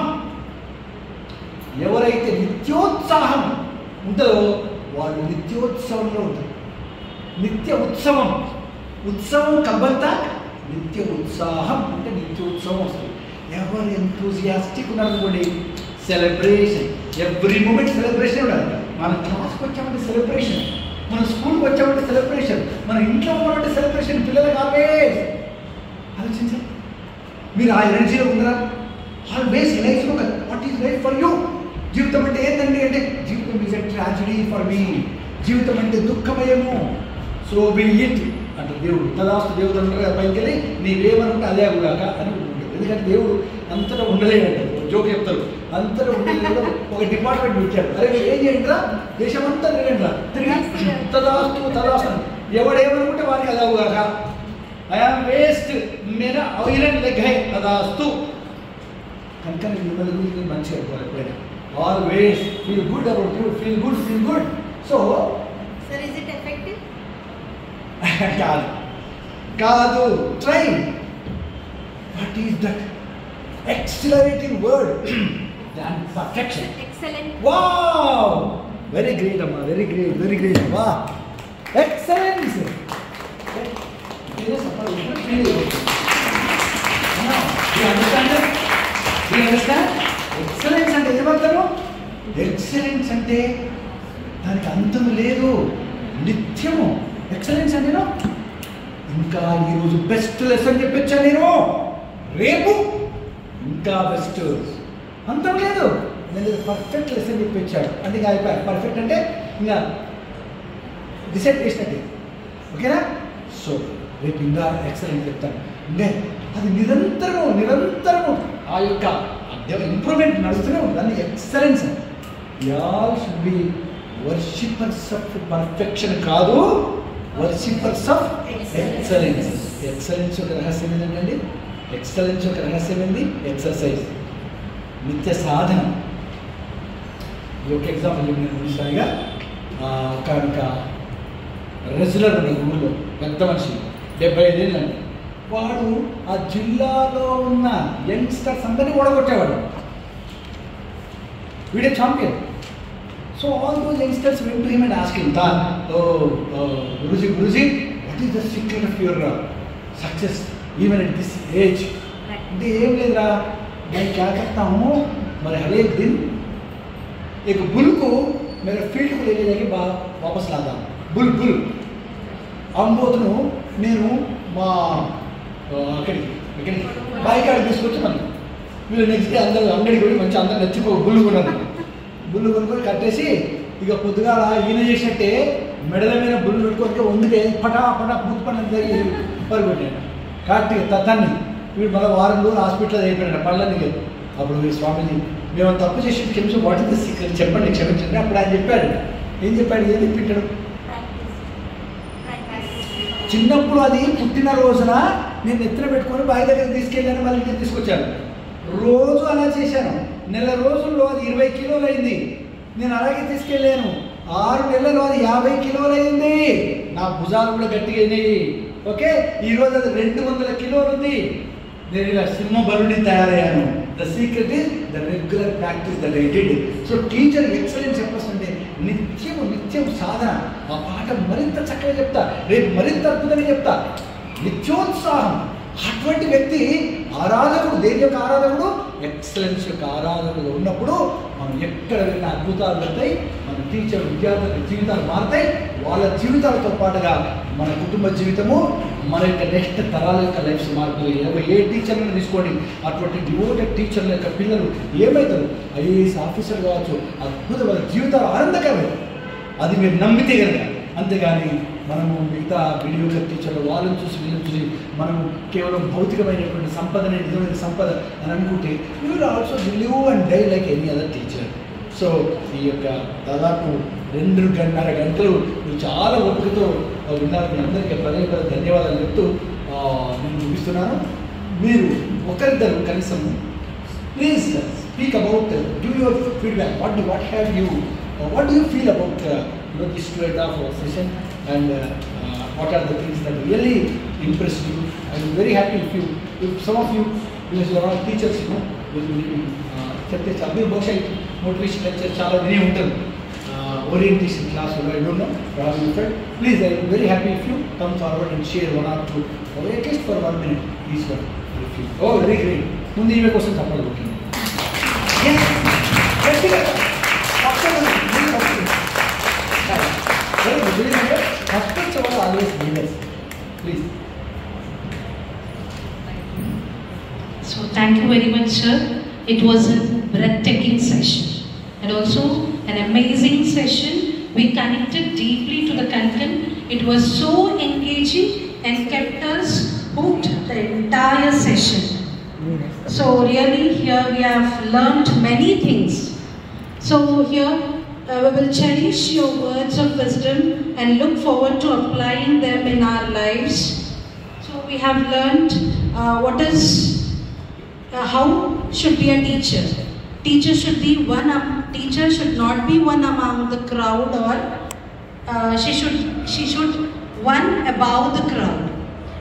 ఎవరైతే నిత్యోత్సాహం ఉంటుందో వాళ్ళు నిత్యోత్సవంలో ఉంటారు. నిత్య ఉత్సవం, ఉత్సవం కబ్బంతా నిత్య ఉత్సాహం అంటే నిత్యోత్సవం వస్తుంది. ఎవరు ఎంతూజియాస్టిక్ ఉన్నారనుకోండి, సెలబ్రేషన్, ఎవ్రీ మూమెంట్ సెలబ్రేషన్ ఉండాలి. మన క్లాస్కి వచ్చామంటే సెలబ్రేషన్, మన స్కూల్కి వచ్చామంటే సెలబ్రేషన్, మన ఇంట్లో ఉన్నామంటే సెలబ్రేషన్. పిల్లలకు ఆల్వేస్ ఆలోచించండి, మీరు ఆ ఎనర్జీలో ఉన్నారా? ఆల్వేస్ లైఫ్లో what is life for you? జీవితం అంటే ఏంటండి అంటే, జీవితం is a tragedy for me. జీవితం అంటే దుఃఖమయము. సో బి ఇట్ అంటే దేవుడు తదాస్తు. దేవుడు అంటారు పైకి వెళ్ళి నీవేమనుకుంటే అదే అగుగాక అని ఉంటుంది. ఎందుకంటే దేవుడు అంతటా ఉండలేదంటారు. జోక్ చెప్తారు, అంతటా ఉండలేదు. ఒక డిపార్ట్మెంట్ పెట్టారు, అరే మీరు ఏం చేయండిరా, దేశమంతా తిరగండిరా, తిరిగి తదాస్తు తదాస్తు. ఎవడేమనుకుంటే వారికి అదే అగుగాక. ఐఆమ్ వేస్ట్, మేరా ఐరన్ లెగ్ హై తదాస్తు. కనుక నేను మిమ్మల్ని గురించి మంచిగా అనుకోవాలి ఎప్పుడైనా. Always feel good about you, feel good. So Sir, is it effective? కాదు, try. What is that accelerating word than perfection? Excellent. Wow, very great amma, very great. Wow, excellence. Do you understand that? Do you understand? Excellence అంటే ఏమంటారు? Excellence అంటే దానికి అంతం లేదు, నిత్యము. Excellence అంటే ఇంకా ఈరోజు బెస్ట్ లెసన్ చెప్పొచ్చా నేను, రేపు ఇంకా బెస్ట్, అంతం లేదు. నేను పర్ఫెక్ట్ లెసన్ చెప్పొచ్చాడు అంటే ఇంకా అయిపోయాడు. పర్ఫెక్ట్ అంటే ఇంకా డిసైడ్ చేసినట్టే, ఓకేనా? సో రేపు ఇంకా ఎక్సలెంట్ చెప్తాను. అంటే అది నిరంతరము ఆ యొక్క ఇంప్రూవ్మెంట్ నడుస్తూనే ఉంది. దాన్ని excellence all should be worshippers of perfection కాదు, వర్షిపర్స్ ఆఫ్ ఎక్సలెన్స్. ఎక్సలెన్స్ ఒక రహస్యం ఏంటండి? ఎక్సలెన్స్ ఒక రహస్యం ఏంది? ఎక్సర్సైజ్, నిత్య సాధన. ఈ ఒక ఎగ్జాంపుల్ నేను చూసానుగా, ఒక రెజ్యులర్ ఉన్న ఊళ్ళో పెద్ద మనిషి 75 ఏళ్ళండి. వాడు ఆ జిల్లాలో ఉన్న యంగ్స్టర్స్ అందరినీ ఓడగొట్టేవాడు. వీడే champion. So all those youngsters went to him and asking, Guruji what is the secret of your success even at this age? అంటే ఏం లేదురా, मैं क्या करता हूँ, मैं हर एक दिन एक बुल को मेरे फील्ड को लेके जाके वापस लाता हूँ. बुल అమ్మబోతును నేను మా అక్కడికి బైక్ ఆడ తీసుకొచ్చి మనం వీళ్ళు నెక్స్ట్ డే అందరూ అంగడికి పోయి మంచి అందరూ నచ్చిపో బుల్లు కొనుక్కొని కట్టేసి ఇక పొద్దుగాల ఈయన చేసినట్టే మెడల మీద బుల్లు పెట్టుకొని వందుకే పటా బుక్ పని పరుగుపెట్టాడు. కరెక్ట్గా తన్ని వీడు మళ్ళీ వారం రోజులు హాస్పిటల్ అయిపోయాడు పళ్ళని. అప్పుడు స్వామీజీ మేము తప్పు చేసి క్షమించి వాట్ ఇస్ ద సీక్రెట్ చెప్పండి, క్షమించండి. అప్పుడు ఆయన చెప్పాడు. ఏం చెప్పాడు? ఏం చెప్పింటాడు? చిన్నప్పుడు అది పుట్టినరోజున నేను ఎత్తున పెట్టుకొని బావి దగ్గర తీసుకెళ్ళాను, మళ్ళీ ఇంటికి తీసుకొచ్చాను. రోజు అలా చేశాను. నెల రోజుల్లో అది 20 కిలోలు అయింది. నేను అలాగే తీసుకెళ్ళాను. 6 నెలల్లో అది 50 కిలోలు అయింది. నా భుజాలు కూడా గట్టిగా అయినాయి. ఓకే, ఈరోజు అది 200 కిలోలు ఉంది. నేను ఇలా సింహ బలుని తయారయ్యాను. The secret is the regular practice that I did. So teacher excellence చెప్పొస్తుంటే నిత్యం సాధన. ఆ పాట మరింత చక్కగా చెప్తా, రేపు మరింత అద్భుతంగా చెప్తా. నిత్యోత్సాహం. అటువంటి వ్యక్తి ఆరాధకుడు, దేని యొక్క ఆరాధకుడు? ఎక్సలెన్స్ యొక్క ఆరాధకుడు ఉన్నప్పుడు మనం ఎక్కడ వెళ్ళిన అద్భుతాలు జరుగుతాయి. మన టీచర్ విద్యార్థుల జీవితాలు మారుతాయి. వాళ్ళ జీవితాలతో పాటుగా మన కుటుంబ జీవితము, మన యొక్క నెక్స్ట్ తరాల యొక్క లైఫ్స్ మారుతాయి. ఏ టీచర్లను తీసుకోండి, అటువంటి డివోటెడ్ టీచర్ల యొక్క పిల్లలు ఏమవుతారు? ఐఏఎస్ ఆఫీసర్ కావచ్చు. అద్భుతమైన జీవితాలు ఆనందకరమే. అది మీరు నమ్మితే కనుక. అంతేగాని మనము మిగతా వీడియోగ్రాఫ్ టీచర్లు వాళ్ళని చూసి వీళ్ళని చూసి మనము కేవలం భౌతికమైనటువంటి సంపదనే నిజమైన సంపద అని అనుకుంటే you will also live and die like any other teacher. So ఈ యొక్క దాదాపు 2.5 గంటలు మీరు చాలా ఓపికతో విన్నారు. మీ అందరికీ పదే ధన్యవాదాలు చెప్తూ నేను ముగిస్తున్నాను. మీరు ఒకరిద్దరు కనీసం please speak about, give your feedback. what do you feel about this 2.5 hour session, and what are the things that really impressed you? I am very happy if some of you, because you are all teachers, will చెప్తే అవి బహుశా motivation lecture చాలా వినే ఉంటారు. Orientation class I don't know, please, I am very happy if you come forward and share 1 or 2, or at least for 1 minute each one. Oh, very great. ముందు ఇవే కోసం చెప్పాలి. Always leaders. Please. So thank you very much, sir. It was a breathtaking session and also an amazing session. We connected deeply to the content. It was so engaging and kept us hooked the entire session. So really here we have learned many things. So here we will cherish your words of wisdom and look forward to applying them in our lives. So we have learned how should be a teacher. Teacher should not be one among the crowd, or she should one above the crowd.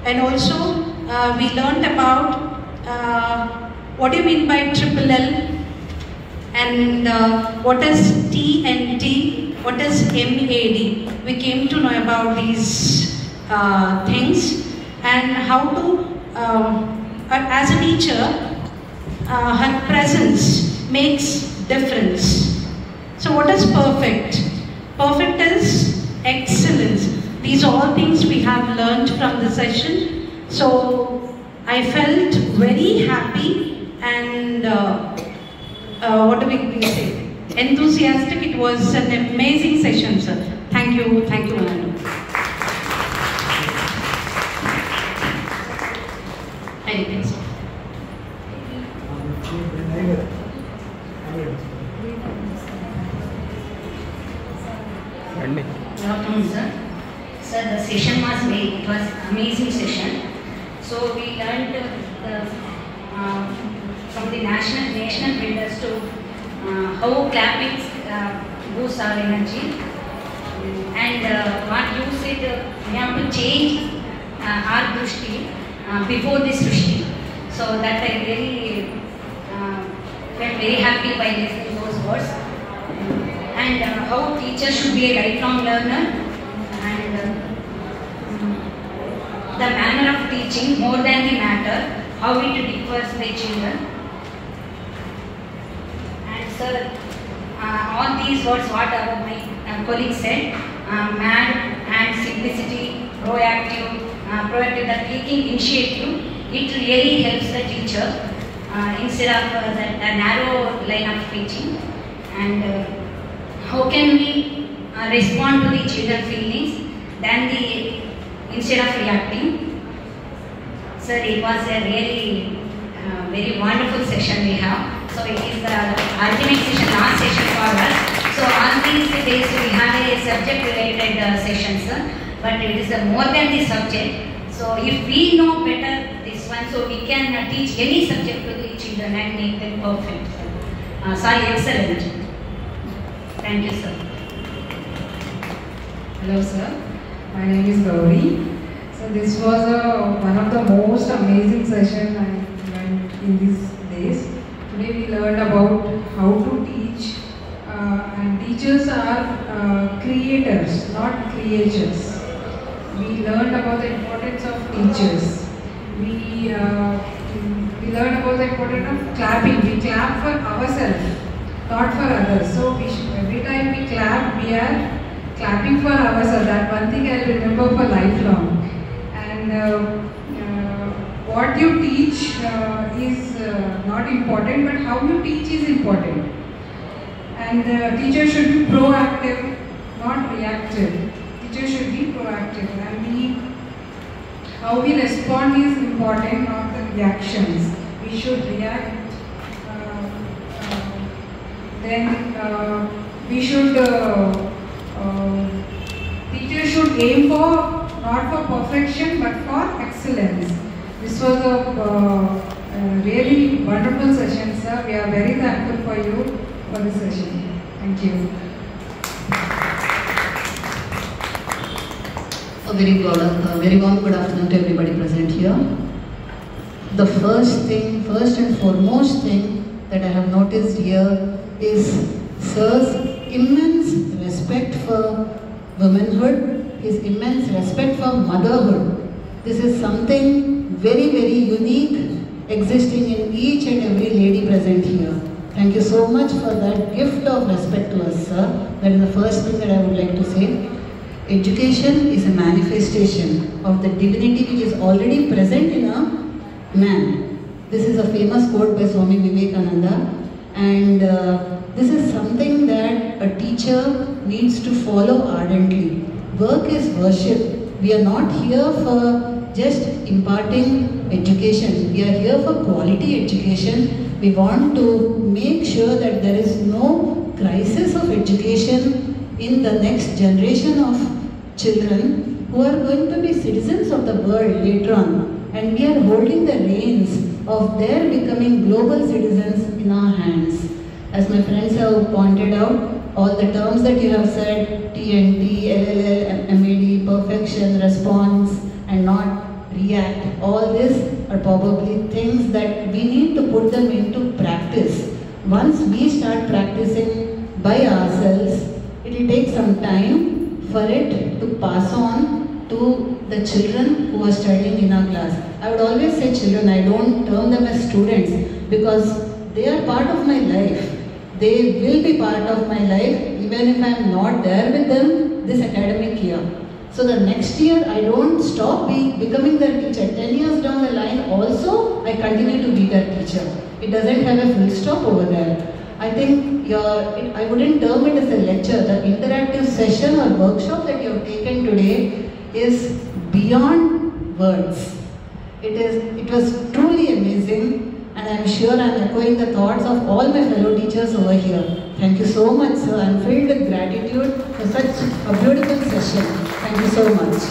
And also we learned about what do you mean by triple L, and what is TNT, what is MAD. We came to know about these things, and how to, as a teacher, her presence makes difference. So what is perfect? Perfect is excellence. These are all things we have learned from the session. So I felt very happy and what do we say? Enthusiastic. It was an amazing session, sir. Thank you, Anand. Anything, sir. session was made. It was amazing session. So we learned from the national builders to how clapping boosts our energy, and what you said, we have to change our drushti before this drushti. So that I really felt very happy by listening those words. And how teachers should be a lifelong learner, and the manner of teaching more than the matter, how it differs the children. And sir, all these words what my colleague said, mad and simplicity, proactive, that taking initiative, it really helps the teacher instead of that narrow line of teaching. And how can we respond to the children's feelings instead of reacting? Sir, it was a really very wonderful session we have. So it is the ultimate session, last session for us. So on these days we have a subject related session, sir, but it is more than the subject. So if we know better this one, so we can teach any subject to the children and make them perfect. Excellent. Thank you, sir. Hello, sir. My name is Gauri. So this was one of the most amazing sessions I went in these days. Today we learned about how to teach, and teachers are creators, not creatures. We learned about the importance of teachers. We learned about the importance of clapping. We clap for ourselves, not for others. So every time we clap, we are clapping for ourselves. That one thing I'll remember for lifelong. And what you teach is not important, but how you teach is important. And teacher should be proactive, not reactive. Teacher should be proactive, and how we respond is important, not the reactions. We should react. Then we should. Teachers should aim for not for perfection but for excellence. This was a really wonderful session, sir. We are very thankful for you for this session. Thank you. A very warm good afternoon to everybody present here. The first and foremost thing that I have noticed here is Sir's immense respect for womanhood, his immense respect for motherhood. This is something very, very unique existing in each and every lady present here. Thank you so much for that gift of respect to us, sir. That is the first thing that I would like to say. Education is a manifestation of the divinity which is already present in a man. This is a famous quote by Swami Vivekananda, and this is something that a teacher needs to follow ardently. Work is worship. We are not here for just imparting education. We are here for quality education. We want to make sure that there is no crisis of education in the next generation of children who are going to be citizens of the world later on. And we are holding the reins of their becoming global citizens in our hands. As my friends have pointed out, all the terms that you have said, TNT, LLL, MAD, perfection, response, and not react, all these are probably things that we need to put them into practice. Once we start practicing by ourselves, it will take some time for it to pass on to the children who are studying in our class. I would always say children, I don't term them as students because they are part of my life. They will be part of my life even if I am not there with them this academic year. So the next year I don't stop becoming their teacher. 10 years down the line also I continue to be their teacher. It doesn't have a full stop over there. I think I wouldn't term it as a lecture. The interactive session or workshop that you have taken today is beyond words. It was truly amazing, and I am sure I am echoing the thoughts of all my fellow teachers over here. Thank you so much, sir. I am filled with gratitude for such a beautiful session. Thank you so much.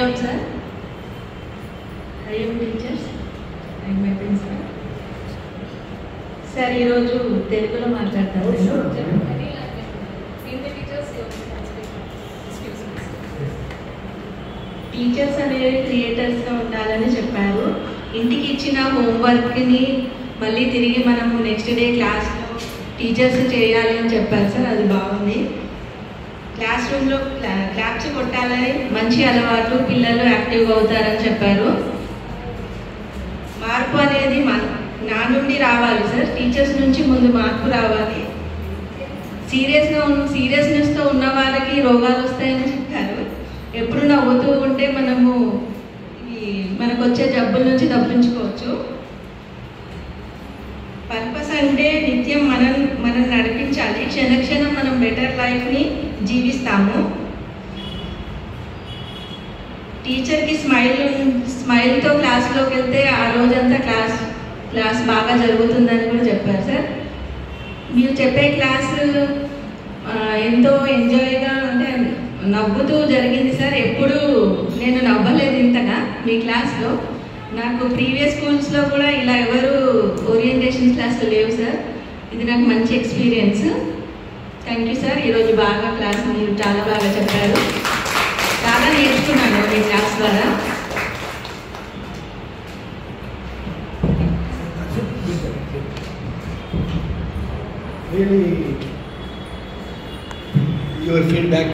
on, sir. Are you teachers? I'm my principal. Sir ఈరోజు తెలుగులో మాట్లాడతాను. Teachers అనేవి క్రియేటర్స్గా ఉండాలని చెప్పారు. ఇంటికి ఇచ్చిన హోంవర్క్ని మళ్ళీ తిరిగి మనం నెక్స్ట్ డే క్లాస్లో టీచర్స్ చేయాలి అని చెప్పారు సార్. అది బాగుంది. క్లాస్ రూమ్లో క్లాప్స్ కొట్టాలని మంచి అలవాటు, పిల్లలు యాక్టివ్గా అవుతారని చెప్పారు. మార్పు అనేది నా నుండి రావాలి సార్. టీచర్స్ నుంచి ముందు మార్పు రావాలి. సీరియస్నెస్తో ఉన్న వాళ్ళకి రోగాలు వస్తాయని చెప్పారు. ఎప్పుడు నవ్వుతూ ఉంటే మనకు వచ్చే జబ్బుల నుంచి తప్పించుకోవచ్చు. పర్పస్ అంటే నిత్యం మనం నడిపించాలి. క్షణక్షణం మనం బెటర్ లైఫ్ని జీవిస్తాము. టీచర్కి స్మైల్తో క్లాస్లోకి వెళ్తే ఆ రోజంతా క్లాస్ బాగా జరుగుతుందని కూడా చెప్పారు సార్. మీరు చెప్పే క్లాసు ఎంతో ఎంజాయ్గా అంటే నవ్వుతూ జరిగింది సార్. ఎప్పుడు నేను నవ్వలేదు ఇంతగా మీ క్లాస్లో. నాకు ప్రీవియస్ స్కూల్స్లో కూడా ఇలా ఎవరు ఓరియంటేషన్ క్లాసులు లేవు సార్. ఇది నాకు మంచి ఎక్స్పీరియన్స్. Thank you sir. ఈరోజు బాగా క్లాస్ మీరు చాలా బాగా చెప్పారు. చాలా నేర్చుకున్నాను మీ క్లాస్ ద్వారా. Really, your feedback